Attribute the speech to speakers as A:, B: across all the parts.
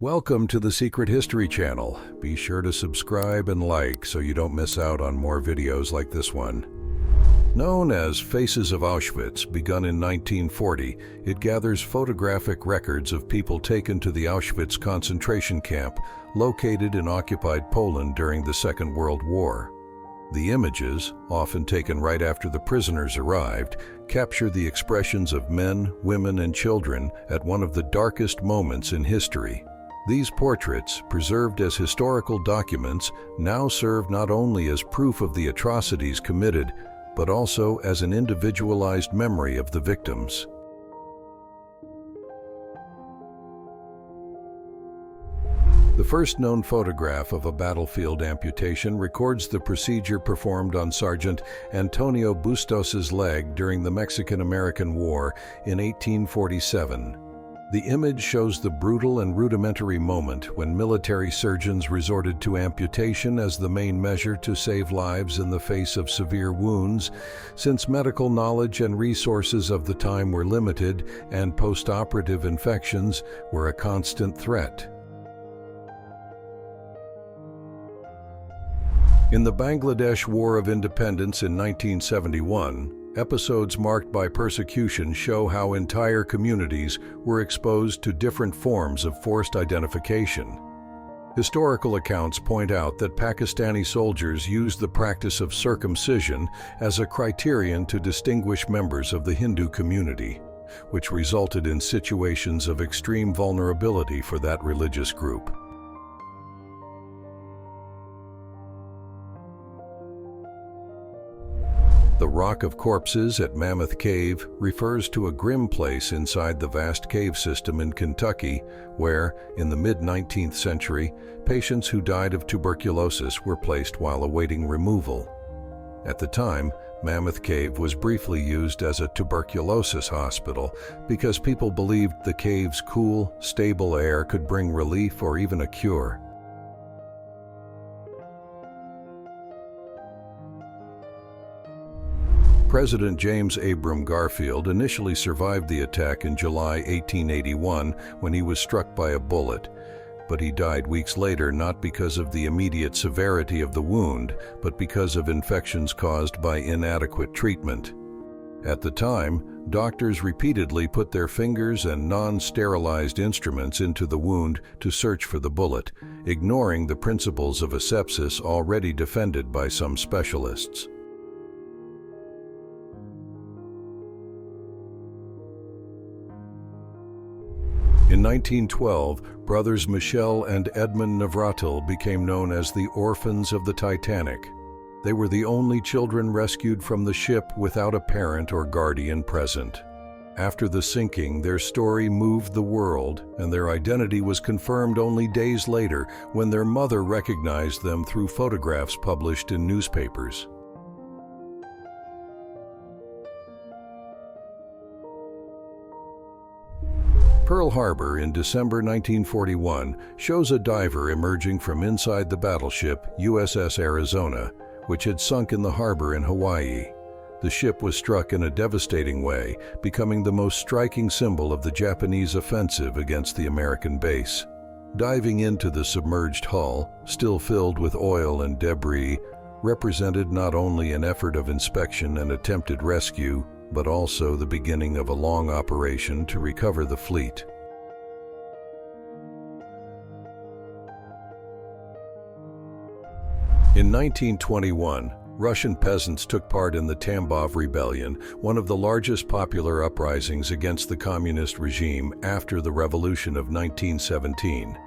A: Welcome to the Secret History channel. Be sure to subscribe and like so you don't miss out on more videos like this one. Known as Faces of Auschwitz, begun in 1940, it gathers photographic records of people taken to the Auschwitz concentration camp located in occupied Poland during the Second World War. The images, often taken right after the prisoners arrived, capture the expressions of men, women, and children at one of the darkest moments in history. These portraits, preserved as historical documents, now serve not only as proof of the atrocities committed, but also as an individualized memory of the victims. The first known photograph of a battlefield amputation records the procedure performed on Sergeant Antonio Bustos's leg during the Mexican-American War in 1847. The image shows the brutal and rudimentary moment when military surgeons resorted to amputation as the main measure to save lives in the face of severe wounds, since medical knowledge and resources of the time were limited and post-operative infections were a constant threat. In the Bangladesh War of Independence in 1971, episodes marked by persecution show how entire communities were exposed to different forms of forced identification. Historical accounts point out that Pakistani soldiers used the practice of circumcision as a criterion to distinguish members of the Hindu community, which resulted in situations of extreme vulnerability for that religious group. The Rock of Corpses at Mammoth Cave refers to a grim place inside the vast cave system in Kentucky where, in the mid-19th century, patients who died of tuberculosis were placed while awaiting removal. At the time, Mammoth Cave was briefly used as a tuberculosis hospital because people believed the cave's cool, stable air could bring relief or even a cure. President James Abram Garfield initially survived the attack in July 1881 when he was struck by a bullet, but he died weeks later not because of the immediate severity of the wound, but because of infections caused by inadequate treatment. At the time, doctors repeatedly put their fingers and non-sterilized instruments into the wound to search for the bullet, ignoring the principles of asepsis already defended by some specialists. In 1912, brothers Michel and Edmund Navratil became known as the Orphans of the Titanic. They were the only children rescued from the ship without a parent or guardian present. After the sinking, their story moved the world, and their identity was confirmed only days later when their mother recognized them through photographs published in newspapers. Pearl Harbor in December 1941 shows a diver emerging from inside the battleship USS Arizona, which had sunk in the harbor in Hawaii. The ship was struck in a devastating way, becoming the most striking symbol of the Japanese offensive against the American base. Diving into the submerged hull, still filled with oil and debris, represented not only an effort of inspection and attempted rescue, but also the beginning of a long operation to recover the fleet. In 1921, Russian peasants took part in the Tambov Rebellion, one of the largest popular uprisings against the communist regime after the Revolution of 1917.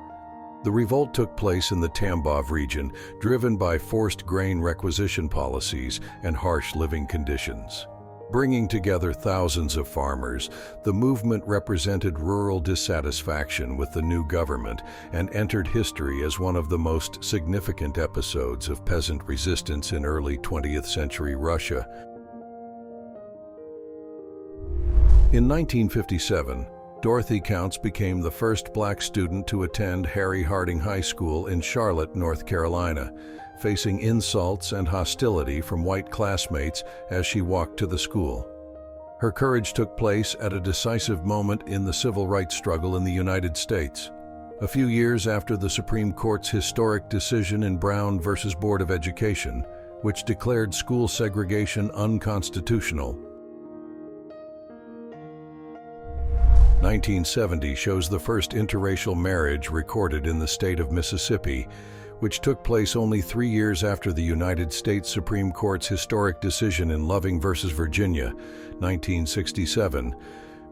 A: The revolt took place in the Tambov region, driven by forced grain requisition policies and harsh living conditions. Bringing together thousands of farmers, the movement represented rural dissatisfaction with the new government and entered history as one of the most significant episodes of peasant resistance in early 20th century Russia. In 1957, Dorothy Counts became the first black student to attend Harry Harding High School in Charlotte, North Carolina, facing insults and hostility from white classmates as she walked to the school. Her courage took place at a decisive moment in the civil rights struggle in the United States. a few years after the Supreme Court's historic decision in Brown versus Board of Education, which declared school segregation unconstitutional. 1970 shows the first interracial marriage recorded in the state of Mississippi, which took place only 3 years after the United States Supreme Court's historic decision in Loving versus Virginia, 1967,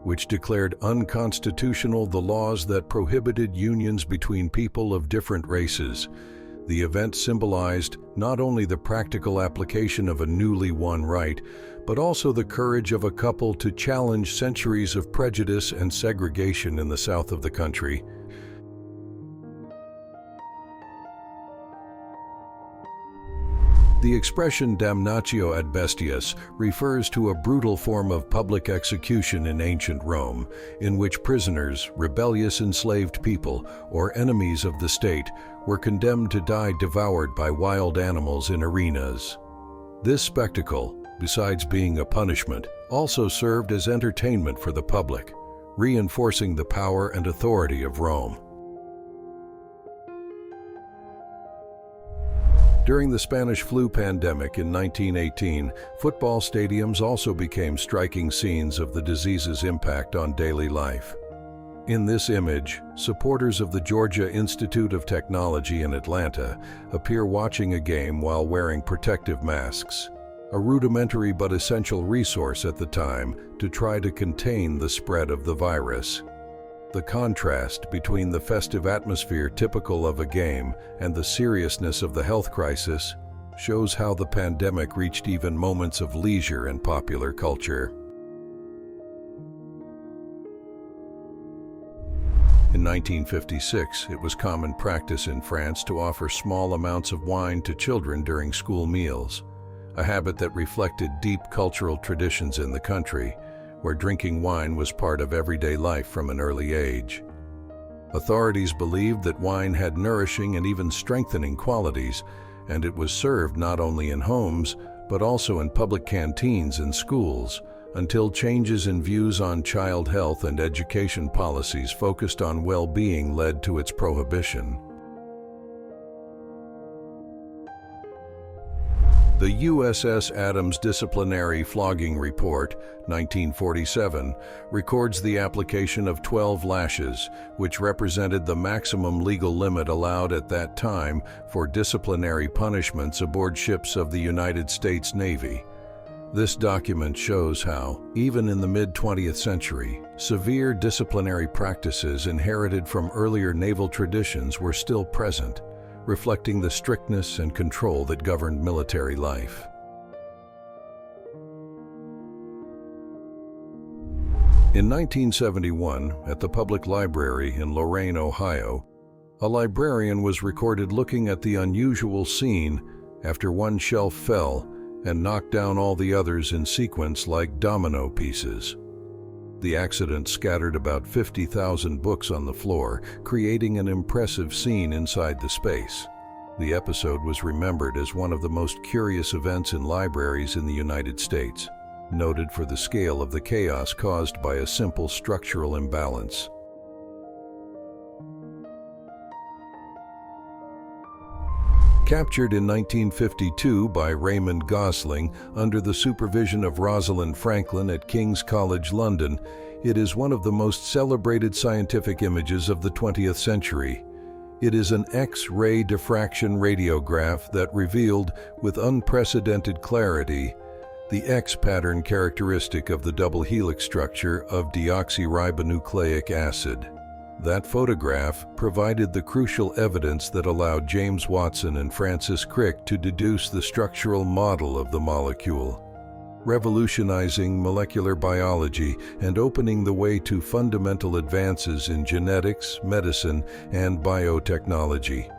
A: which declared unconstitutional the laws that prohibited unions between people of different races. The event symbolized not only the practical application of a newly won right, but also the courage of a couple to challenge centuries of prejudice and segregation in the South of the country. The expression damnatio ad bestias refers to a brutal form of public execution in ancient Rome, in which prisoners, rebellious enslaved people, or enemies of the state were condemned to die devoured by wild animals in arenas. This spectacle, besides being a punishment, also served as entertainment for the public, reinforcing the power and authority of Rome. During the Spanish flu pandemic in 1918, football stadiums also became striking scenes of the disease's impact on daily life. In this image, supporters of the Georgia Institute of Technology in Atlanta appear watching a game while wearing protective masks, a rudimentary but essential resource at the time to try to contain the spread of the virus. The contrast between the festive atmosphere typical of a game and the seriousness of the health crisis shows how the pandemic reached even moments of leisure in popular culture. In 1956, it was common practice in France to offer small amounts of wine to children during school meals, a habit that reflected deep cultural traditions in the country, where drinking wine was part of everyday life from an early age. Authorities believed that wine had nourishing and even strengthening qualities, and it was served not only in homes, but also in public canteens and schools, until changes in views on child health and education policies focused on well-being led to its prohibition. The USS Adams Disciplinary Flogging Report, 1947, records the application of 12 lashes, which represented the maximum legal limit allowed at that time for disciplinary punishments aboard ships of the United States Navy. This document shows how, even in the mid-20th century, severe disciplinary practices inherited from earlier naval traditions were still present, reflecting the strictness and control that governed military life. In 1971, at the Public Library in Lorain, Ohio, a librarian was recorded looking at the unusual scene after one shelf fell and knocked down all the others in sequence like domino pieces. The accident scattered about 50,000 books on the floor, creating an impressive scene inside the space. The episode was remembered as one of the most curious events in libraries in the United States, noted for the scale of the chaos caused by a simple structural imbalance. Captured in 1952 by Raymond Gosling under the supervision of Rosalind Franklin at King's College London, it is one of the most celebrated scientific images of the 20th century. It is an X-ray diffraction radiograph that revealed, with unprecedented clarity, the X pattern characteristic of the double helix structure of deoxyribonucleic acid. That photograph provided the crucial evidence that allowed James Watson and Francis Crick to deduce the structural model of the molecule, revolutionizing molecular biology and opening the way to fundamental advances in genetics, medicine, and biotechnology.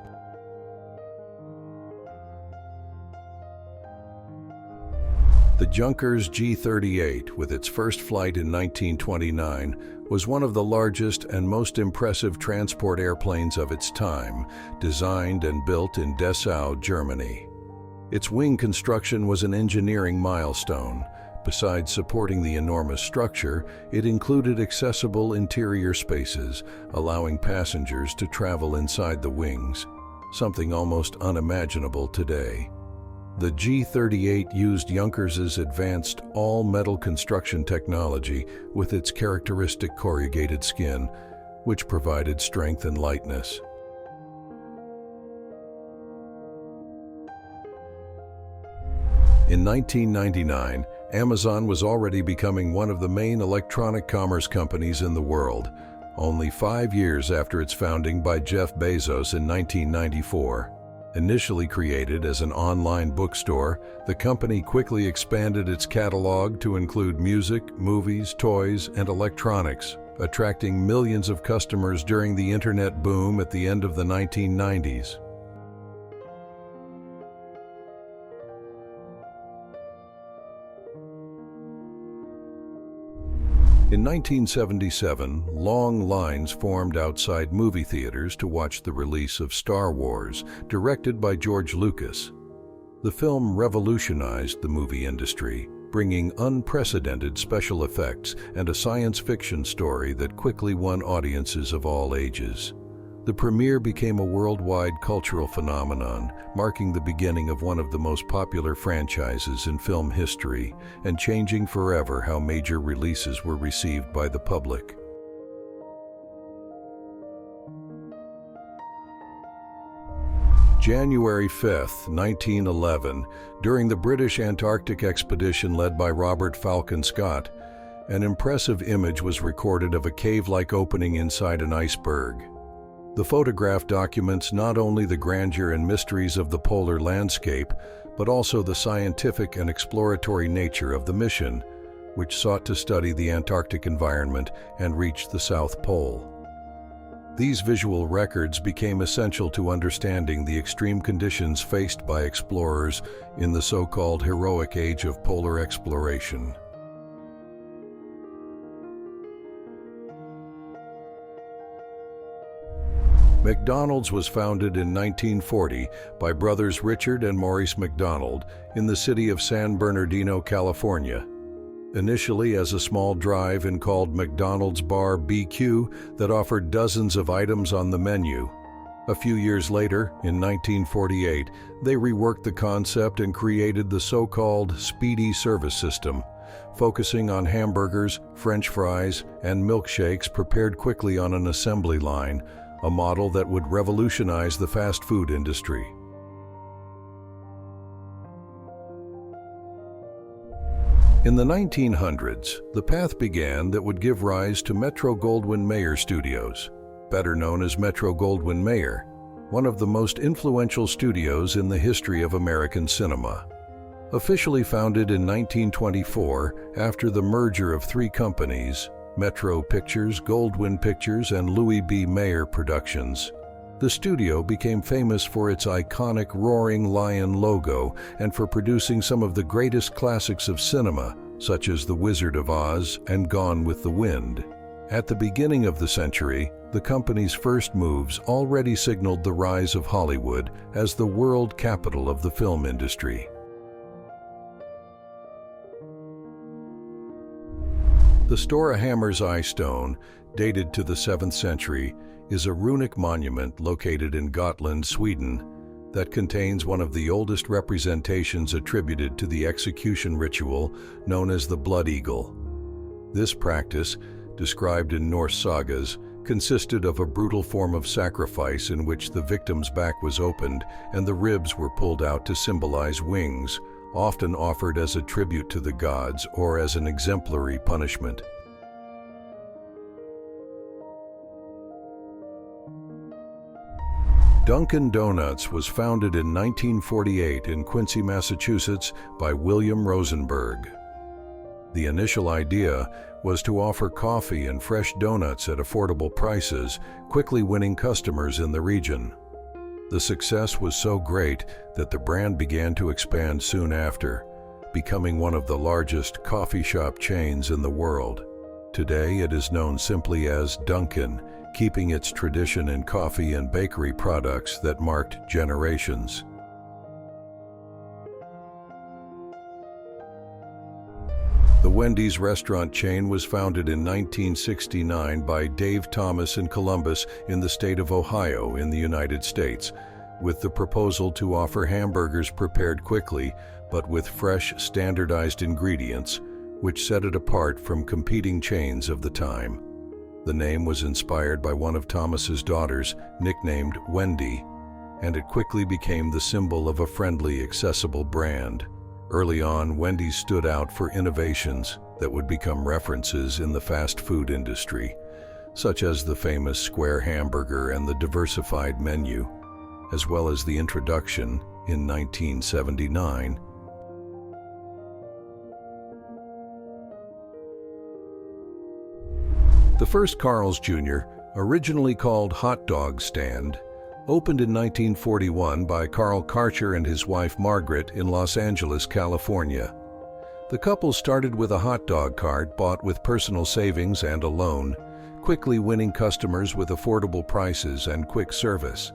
A: The Junkers G-38, with its first flight in 1929, was one of the largest and most impressive transport airplanes of its time, designed and built in Dessau, Germany. Its wing construction was an engineering milestone, Besides supporting the enormous structure, it included accessible interior spaces, allowing passengers to travel inside the wings, something almost unimaginable today. The G-38 used Junkers's advanced all-metal construction technology with its characteristic corrugated skin, which provided strength and lightness. In 1999, Amazon was already becoming one of the main electronic commerce companies in the world, only 5 years after its founding by Jeff Bezos in 1994. Initially created as an online bookstore, the company quickly expanded its catalog to include music, movies, toys, and electronics, attracting millions of customers during the internet boom at the end of the 1990s. In 1977, long lines formed outside movie theaters to watch the release of Star Wars, directed by George Lucas. The film revolutionized the movie industry, bringing unprecedented special effects and a science fiction story that quickly won audiences of all ages. The premiere became a worldwide cultural phenomenon, marking the beginning of one of the most popular franchises in film history and changing forever how major releases were received by the public. January 5, 1911, during the British Antarctic expedition led by Robert Falcon Scott, an impressive image was recorded of a cave-like opening inside an iceberg. The photograph documents not only the grandeur and mysteries of the polar landscape, but also the scientific and exploratory nature of the mission, which sought to study the Antarctic environment and reach the South Pole. These visual records became essential to understanding the extreme conditions faced by explorers in the so-called heroic age of polar exploration. McDonald's was founded in 1940 by brothers Richard and Maurice McDonald in the city of San Bernardino, California. Initially as a small drive-in called McDonald's Bar BQ that offered dozens of items on the menu. A few years later, in 1948, they reworked the concept and created the so-called speedy service system, focusing on hamburgers, French fries, and milkshakes prepared quickly on an assembly line, a model that would revolutionize the fast food industry. In the 1900s, the path began that would give rise to Metro-Goldwyn-Mayer Studios, better known as Metro-Goldwyn-Mayer, one of the most influential studios in the history of American cinema. Officially founded in 1924 after the merger of three companies, Metro Pictures, Goldwyn Pictures, and Louis B. Mayer Productions, the studio became famous for its iconic roaring lion logo and for producing some of the greatest classics of cinema, such as The Wizard of Oz and Gone with the Wind. At the beginning of the century, the company's first moves already signaled the rise of Hollywood as the world capital of the film industry. The Stora Hammar's Eye Stone, dated to the 7th century, is a runic monument located in Gotland, Sweden, that contains one of the oldest representations attributed to the execution ritual known as the Blood Eagle. This practice, described in Norse sagas, consisted of a brutal form of sacrifice in which the victim's back was opened and the ribs were pulled out to symbolize wings, often offered as a tribute to the gods or as an exemplary punishment. Dunkin' Donuts was founded in 1948 in Quincy, Massachusetts by William Rosenberg. The initial idea was to offer coffee and fresh donuts at affordable prices, quickly winning customers in the region. The success was so great that the brand began to expand soon after, becoming one of the largest coffee shop chains in the world. Today it is known simply as Dunkin', keeping its tradition in coffee and bakery products that marked generations. The Wendy's restaurant chain was founded in 1969 by Dave Thomas in Columbus in the state of Ohio in the United States, with the proposal to offer hamburgers prepared quickly but with fresh, standardized ingredients, which set it apart from competing chains of the time. The name was inspired by one of Thomas's daughters, nicknamed Wendy, and it quickly became the symbol of a friendly, accessible brand. Early on, Wendy's stood out for innovations that would become references in the fast food industry, such as the famous square hamburger and the diversified menu, as well as the introduction, in 1979, the first Carl's Jr., originally called Hot Dog Stand, opened in 1941 by Carl Karcher and his wife Margaret in Los Angeles, California. The couple started with a hot dog cart bought with personal savings and a loan, quickly winning customers with affordable prices and quick service.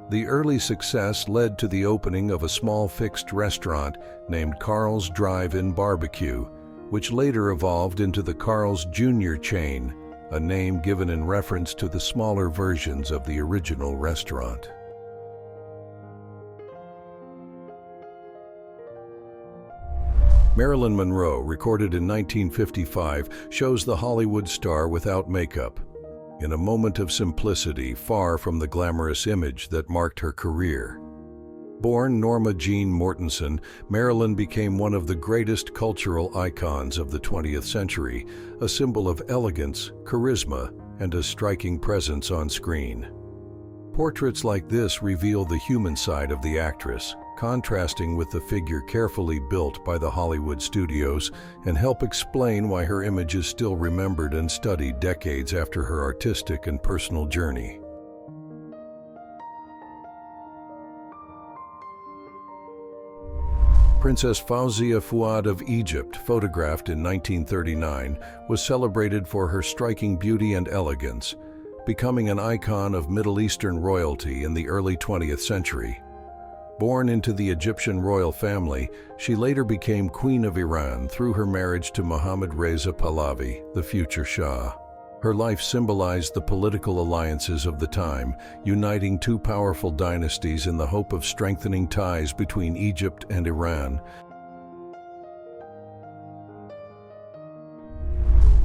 A: The early success led to the opening of a small fixed restaurant named Carl's Drive-In Barbecue, which later evolved into the Carl's Jr. chain, a name given in reference to the smaller versions of the original restaurant. Marilyn Monroe, recorded in 1955, shows the Hollywood star without makeup, in a moment of simplicity far from the glamorous image that marked her career. Born Norma Jean Mortensen, Marilyn became one of the greatest cultural icons of the 20th century, a symbol of elegance, charisma, and a striking presence on screen. Portraits like this reveal the human side of the actress, contrasting with the figure carefully built by the Hollywood studios, and help explain why her image is still remembered and studied decades after her artistic and personal journey. Princess Fawzia Fuad of Egypt, photographed in 1939, was celebrated for her striking beauty and elegance, becoming an icon of Middle Eastern royalty in the early 20th century. Born into the Egyptian royal family, she later became Queen of Iran through her marriage to Mohammad Reza Pahlavi, the future Shah. Her life symbolized the political alliances of the time, uniting two powerful dynasties in the hope of strengthening ties between Egypt and Iran.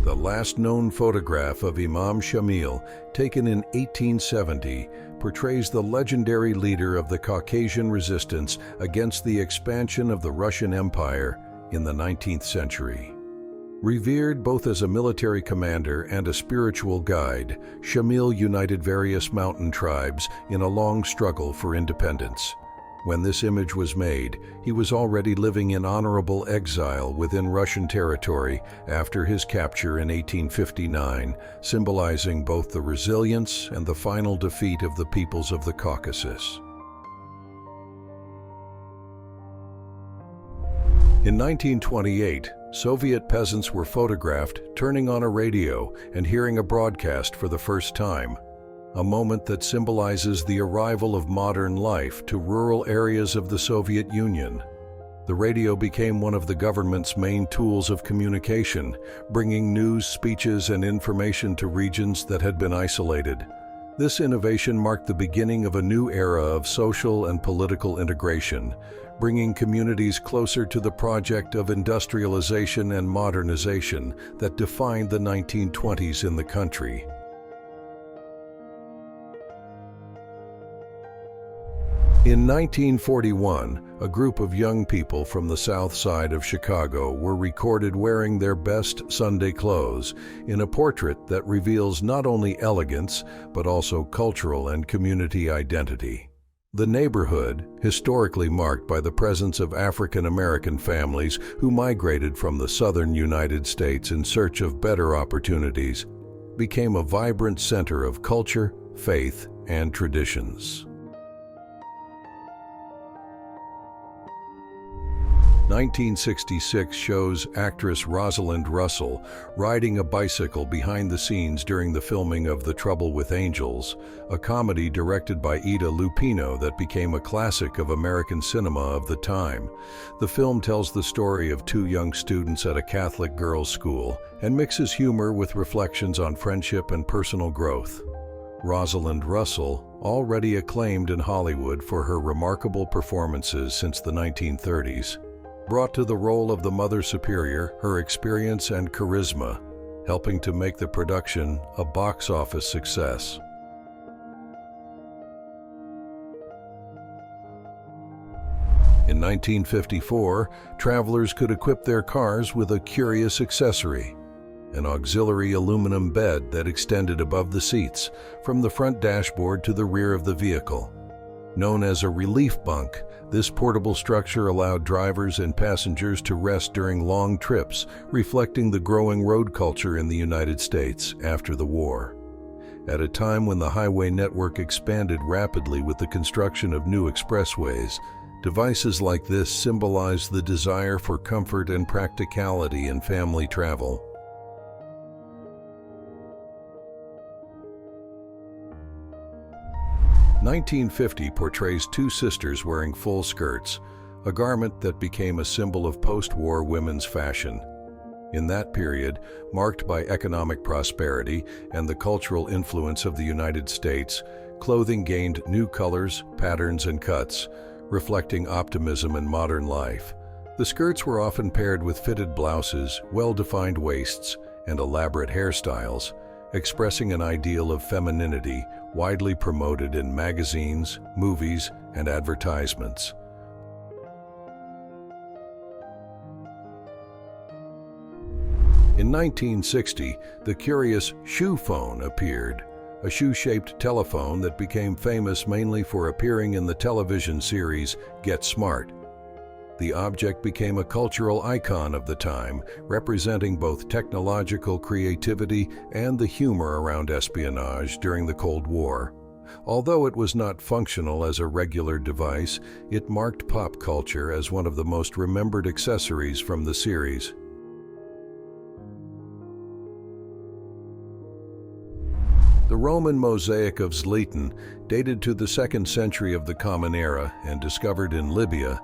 A: The last known photograph of Imam Shamil, taken in 1870, portrays the legendary leader of the Caucasian resistance against the expansion of the Russian Empire in the 19th century. Revered both as a military commander and a spiritual guide, Shamil united various mountain tribes in a long struggle for independence. When this image was made, he was already living in honorable exile within Russian territory after his capture in 1859, symbolizing both the resilience and the final defeat of the peoples of the Caucasus. In 1928, Soviet peasants were photographed turning on a radio and hearing a broadcast for the first time, a moment that symbolizes the arrival of modern life to rural areas of the Soviet Union. The radio became one of the government's main tools of communication, bringing news, speeches, and information to regions that had been isolated. This innovation marked the beginning of a new era of social and political integration, bringing communities closer to the project of industrialization and modernization that defined the 1920s in the country. In 1941, a group of young people from the south side of Chicago were recorded wearing their best Sunday clothes in a portrait that reveals not only elegance, but also cultural and community identity. The neighborhood, historically marked by the presence of African American families who migrated from the southern United States in search of better opportunities, became a vibrant center of culture, faith, and traditions. 1966 shows actress Rosalind Russell riding a bicycle behind the scenes during the filming of The Trouble with Angels, a comedy directed by Ida Lupino that became a classic of American cinema of the time. The film tells the story of two young students at a Catholic girls' school and mixes humor with reflections on friendship and personal growth. Rosalind Russell, already acclaimed in Hollywood for her remarkable performances since the 1930s, brought to the role of the Mother Superior her experience and charisma, helping to make the production a box office success. In 1954, travelers could equip their cars with a curious accessory, an auxiliary aluminum bed that extended above the seats, from the front dashboard to the rear of the vehicle. Known as a relief bunk, this portable structure allowed drivers and passengers to rest during long trips, reflecting the growing road culture in the United States after the war. At a time when the highway network expanded rapidly with the construction of new expressways, devices like this symbolize the desire for comfort and practicality in family travel. "1950 portrays two sisters wearing full skirts, a garment that became a symbol of post-war women's fashion. In that period, marked by economic prosperity and the cultural influence of the United States, clothing gained new colors, patterns, and cuts, reflecting optimism in modern life. The skirts were often paired with fitted blouses, well-defined waists, and elaborate hairstyles, expressing an ideal of femininity widely promoted in magazines, movies, and advertisements. In 1960, the curious shoe phone appeared, a shoe-shaped telephone that became famous mainly for appearing in the television series Get Smart. The object became a cultural icon of the time, representing both technological creativity and the humor around espionage during the Cold War. Although it was not functional as a regular device, it marked pop culture as one of the most remembered accessories from the series. The Roman mosaic of Zliten, dated to the 2nd century of the Common Era and discovered in Libya,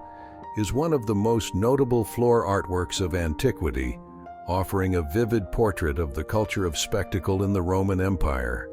A: is one of the most notable floor artworks of antiquity, offering a vivid portrait of the culture of spectacle in the Roman Empire.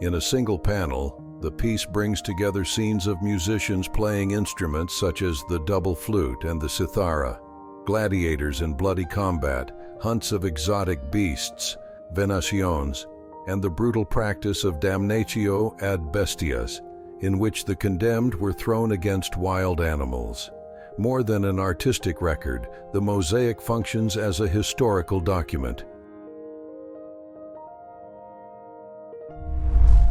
A: In a single panel, the piece brings together scenes of musicians playing instruments such as the double flute and the cithara, gladiators in bloody combat, hunts of exotic beasts, venations, and the brutal practice of damnatio ad bestias, in which the condemned were thrown against wild animals. More than an artistic record, the mosaic functions as a historical document.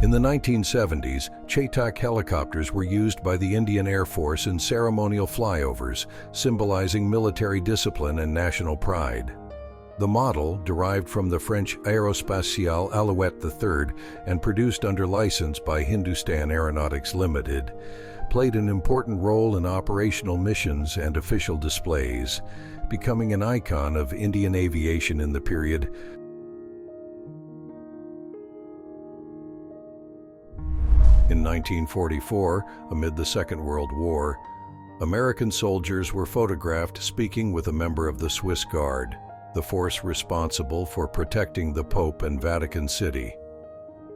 A: In the 1970s, Chetak helicopters were used by the Indian Air Force in ceremonial flyovers, symbolizing military discipline and national pride. The model, derived from the French Aérospatiale Alouette III and produced under license by Hindustan Aeronautics Limited, played an important role in operational missions and official displays, becoming an icon of Indian aviation in the period. In 1944, amid the Second World War, American soldiers were photographed speaking with a member of the Swiss Guard, the force responsible for protecting the Pope and Vatican City.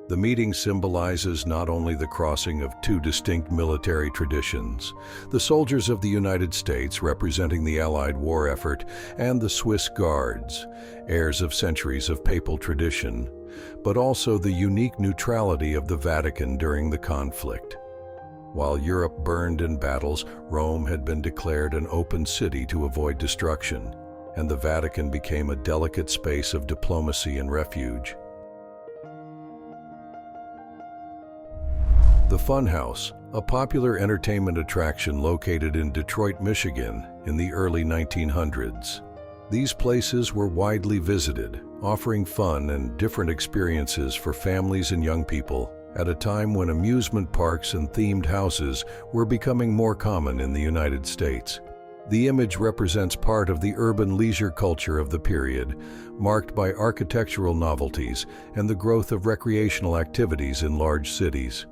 A: The meeting symbolizes not only the crossing of two distinct military traditions, the soldiers of the United States representing the Allied war effort, and the Swiss Guards, heirs of centuries of papal tradition, but also the unique neutrality of the Vatican during the conflict. While Europe burned in battles, Rome had been declared an open city to avoid destruction, and the Vatican became a delicate space of diplomacy and refuge. The Funhouse, a popular entertainment attraction located in Detroit, Michigan in the early 1900s. These places were widely visited, offering fun and different experiences for families and young people at a time when amusement parks and themed houses were becoming more common in the United States. The image represents part of the urban leisure culture of the period, marked by architectural novelties and the growth of recreational activities in large cities.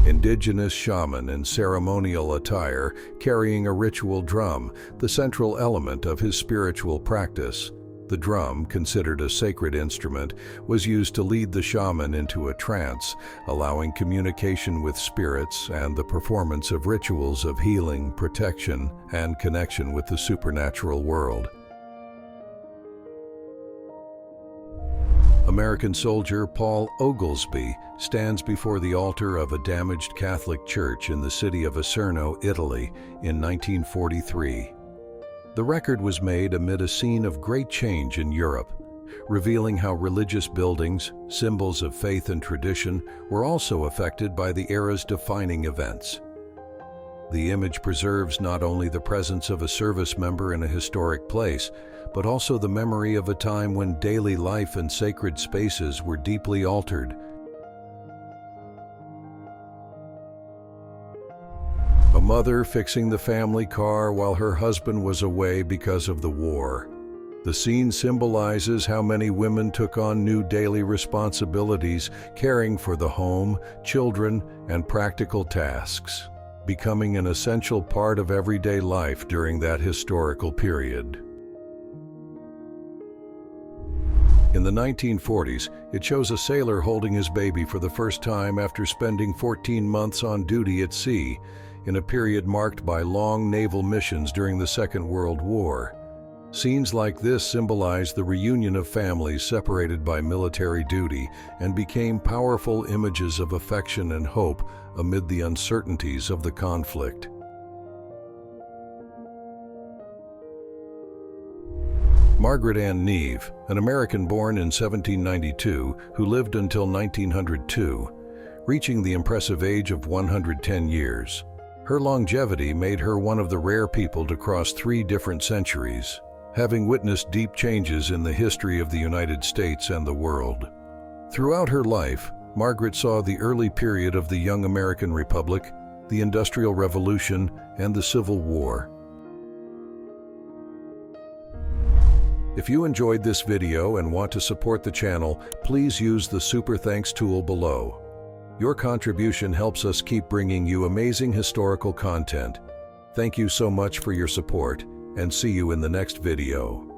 A: Indigenous shaman in ceremonial attire, carrying a ritual drum, the central element of his spiritual practice. The drum, considered a sacred instrument, was used to lead the shaman into a trance, allowing communication with spirits and the performance of rituals of healing, protection, and connection with the supernatural world. American soldier Paul Oglesby stands before the altar of a damaged Catholic church in the city of Salerno, Italy, in 1943. The record was made amid a scene of great change in Europe, revealing how religious buildings, symbols of faith and tradition, were also affected by the era's defining events. The image preserves not only the presence of a service member in a historic place, but also the memory of a time when daily life and sacred spaces were deeply altered. A mother fixing the family car while her husband was away because of the war. The scene symbolizes how many women took on new daily responsibilities, caring for the home, children, and practical tasks, becoming an essential part of everyday life during that historical period. In the 1940s, it shows a sailor holding his baby for the first time after spending 14 months on duty at sea, in a period marked by long naval missions during the Second World War. Scenes like this symbolize the reunion of families separated by military duty and became powerful images of affection and hope amid the uncertainties of the conflict. Margaret Ann Neve, an American born in 1792 who lived until 1902, reaching the impressive age of 110 years. Her longevity made her one of the rare people to cross 3 different centuries, having witnessed deep changes in the history of the United States and the world. Throughout her life, Margaret saw the early period of the young American Republic, the Industrial Revolution, and the Civil War. If you enjoyed this video and want to support the channel, please use the Super Thanks tool below. Your contribution helps us keep bringing you amazing historical content. Thank you so much for your support, and see you in the next video.